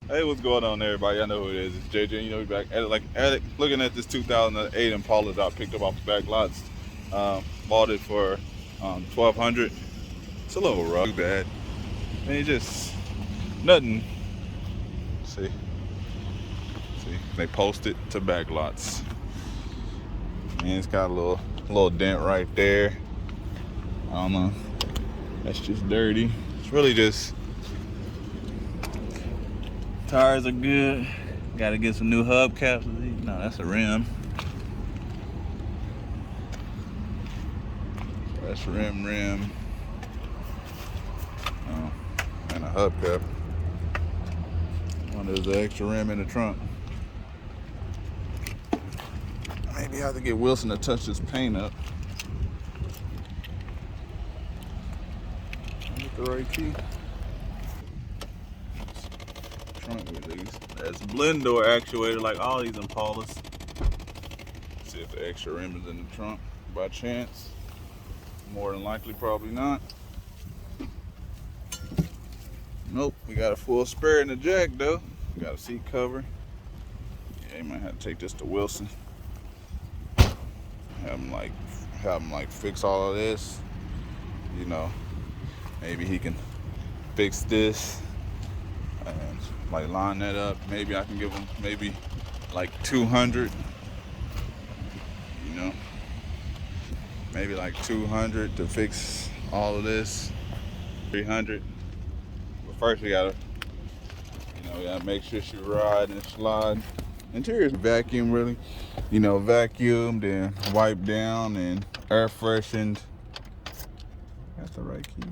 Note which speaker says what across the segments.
Speaker 1: Hey, what's going on, everybody? I know who it is. It's JJ. You know, we back at it, looking at this 2008 Impala that I picked up off the back lots. Bought it for 1,200. It's a little rough, too bad. And just nothing. See, they posted to back lots, and it's got a little dent right there. I don't know. That's just dirty. It's really just tires are good. Got to get some new hubcaps. No, that's a rim. That's rim. Oh, and a hubcap. There's an extra rim in the trunk. Maybe I have to get Wilson to touch this paint up. Get the right key. Trunk release. That's Blendor actuator, like all these Impalas. See if the extra rim is in the trunk by chance. More than likely, probably not. Nope, we got a full spare in the jack though. We got a seat cover. Yeah, you might have to take this to Wilson. Have him like fix all of this. You know, maybe he can fix this and like line that up. Maybe I can give him maybe like 200. You know, maybe like 200 to fix all of this. 300. But first we gotta make sure she ride and slide. Interior's vacuum, really. You know, vacuumed and wiped down and air freshened. That's the right key.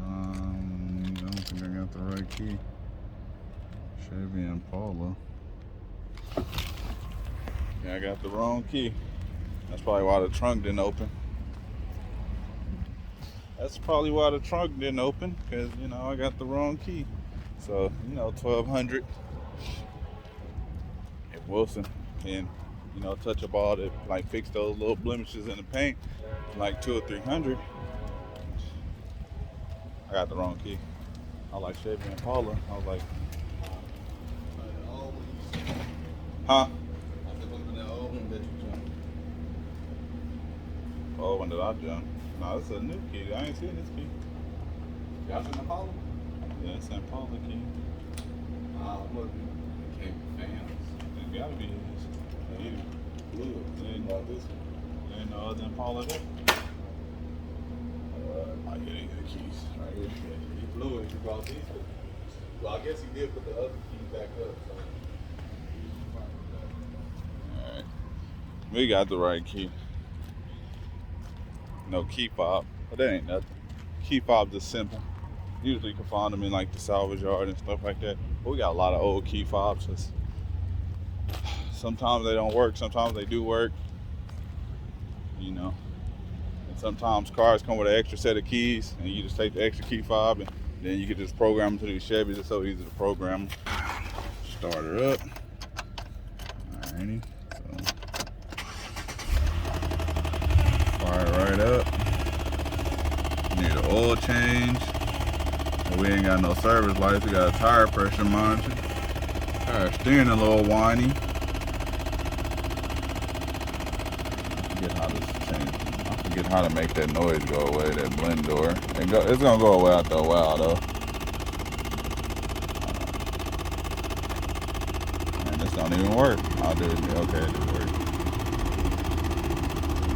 Speaker 1: I don't think I got the right key. Chevy Impala. Yeah, I got the wrong key. That's probably why the trunk didn't open. That's probably why the trunk didn't open, because, you know, I got the wrong key. So, you know, 1,200. If Wilson can, you know, touch a ball to, like, fix those little blemishes in the paint, like 200 or 300. I got the wrong key. I like Chevy Impala. I was like, huh? Oh, when did I jump? No, this is a new key. I ain't seen this key.
Speaker 2: Y'all seen Impala?
Speaker 1: Yeah, it's an Impala key.
Speaker 2: What it can't be fans.
Speaker 1: It gotta be his. Either.
Speaker 2: Blue.
Speaker 1: Ain't
Speaker 2: This one.
Speaker 1: there ain't no other Impala there.
Speaker 2: I get the keys right here. He blew it. He brought these. Well, I guess he did put the other key back up. So.
Speaker 1: Alright. We got the right key. No key fob, but that ain't nothing. Key fobs are simple. Usually you can find them in like the salvage yard and stuff like that. But we got a lot of old key fobs. Sometimes they don't work, sometimes they do work. You know. And sometimes cars come with an extra set of keys and you just take the extra key fob and then you can just program them to these Chevys. It's so easy to program them. Start her up. Alrighty. Fire it right up. Need an oil change. But we ain't got no service lights. We got a tire pressure monitor. Tire steering a little whiny. I forget how to make that noise go away, that Blendor. It's gonna go away after a while though. And this don't even work. I'll do it. Okay, it did work.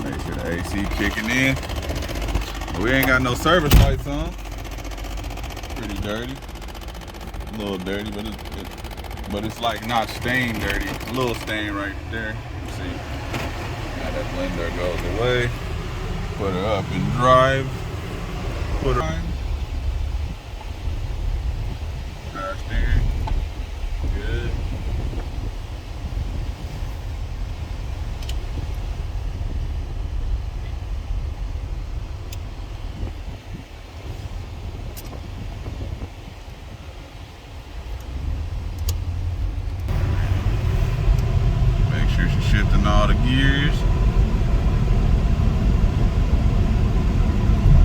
Speaker 1: Make sure the AC kicking in. We ain't got no service lights on. Pretty dirty. A little dirty, but it's like not stained dirty. A little stain right there. You see. Now that Blendor goes away. Put her up and drive. Put her on. Power steering. Good. Shifting all the gears.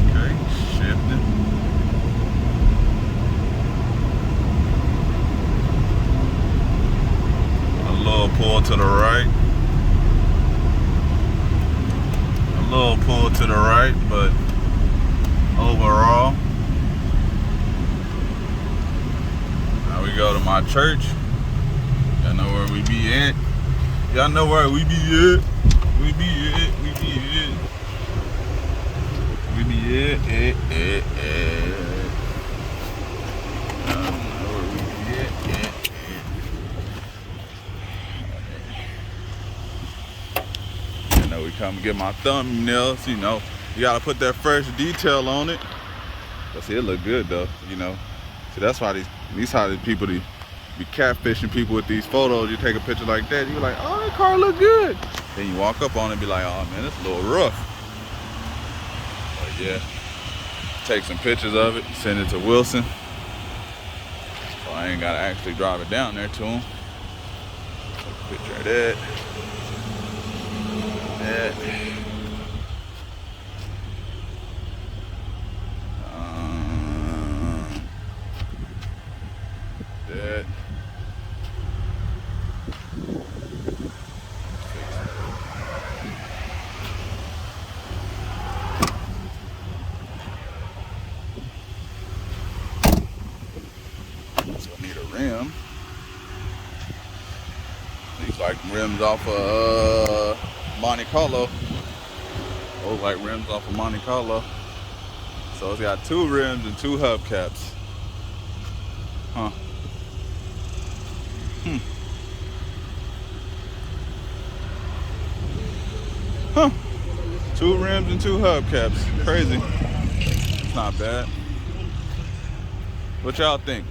Speaker 1: Okay. to the right. A little pull to the right, but overall. Now we go to my church. Y'all know where we be at. Y'all know where we be at. We be at. We be at. We be at. Y'all know where we be at. You know, we come get my thumbnails. You know, you gotta put that fresh detail on it. But see, it look good though. You know, see that's why these how these people be catfishing people with these photos. You take a picture like that, you're like, oh, that car look good. Then you walk up on it and be like, oh man, it's a little rough. But yeah, take some pictures of it, send it to Wilson. So I ain't gotta actually drive it down there to him. Take a picture of that. That. That. So I need a rim. These like rims off of Monte Carlo. Those like rims off of Monte Carlo. So it's got 2 rims and 2 hubcaps. Huh. Huh. 2 rims and 2 hubcaps. Crazy. It's not bad. What y'all think?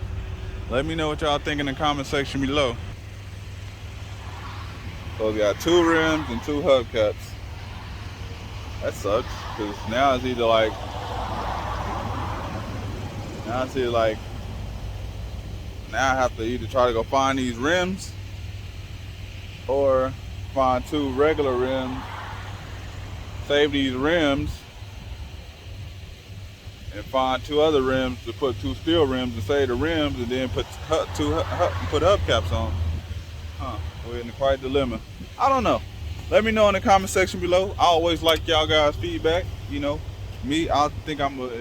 Speaker 1: Let me know what y'all think in the comment section below. So we got 2 rims and 2 hubcaps. That sucks, because now it's either like, now I have to either try to go find these rims or find 2 regular rims, save these rims, and find 2 other rims to put 2 steel rims and save the rims, and then put hubcaps on. Huh, we're in quite a dilemma. I don't know. Let me know in the comment section below. I always like y'all guys' feedback. You know, me, I think I'm gonna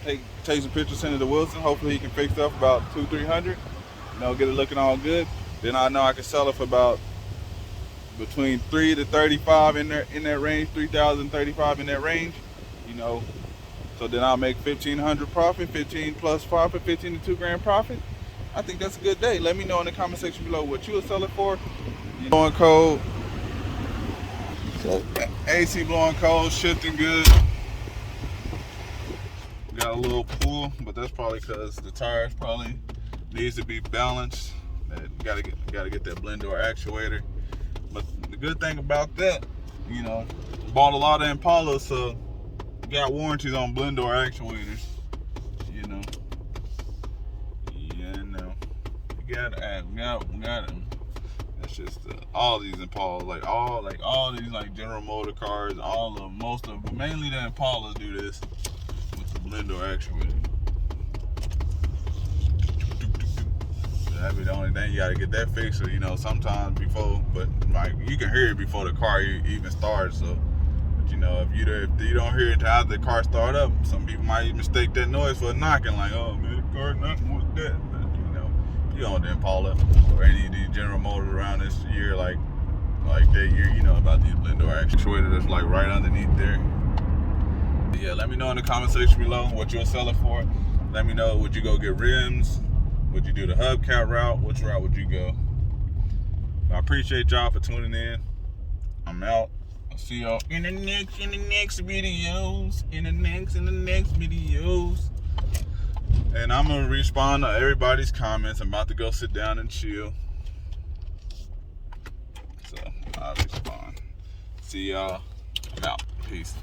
Speaker 1: take some pictures, send it to Wilson. Hopefully he can fix it up about $200-300. You know, get it looking all good. Then I know I can sell it for about between 3 to 35 in that range, 3,000, 35 in that range. You know, so then I'll make 1,500 profit, 15 plus profit, 15 to 2 grand profit. I think that's a good day. Let me know in the comment section below what you will sell it for. Blowing cold. So AC blowing cold, shifting good. Got a little pull, but that's probably because the tires probably needs to be balanced. Gotta get that Blendor actuator. But the good thing about that, you know, bought a lot of Impalas, so got warranties on Blendor actuators. You know, yeah, no, you gotta add, we got them. That's just all these Impalas, like all these like General Motor cars, all of them, most of them, but mainly the Impalas do this with the Blendor actuator. That'd be the only thing, you gotta get that fixed. So, you know, sometimes before, but like you can hear it before the car even starts. So, but you know, if you don't hear it until after the car start up, some people might mistake that noise for a knocking. Like, oh man, the car knocking, what's that? But, you know, you don't the Impala or any of these General Motors around this year, like that year, you know about these Blendor actuator that's like right underneath there. But yeah, let me know in the comment section below what you'll sell it for. Let me know, would you go get rims? Would you do the hubcap route? Which route would you go? I appreciate y'all for tuning in. I'm out. I'll see y'all in the next videos. In the next videos. And I'm gonna respond to everybody's comments. I'm about to go sit down and chill. So I'll respond. See y'all. I'm out. Peace.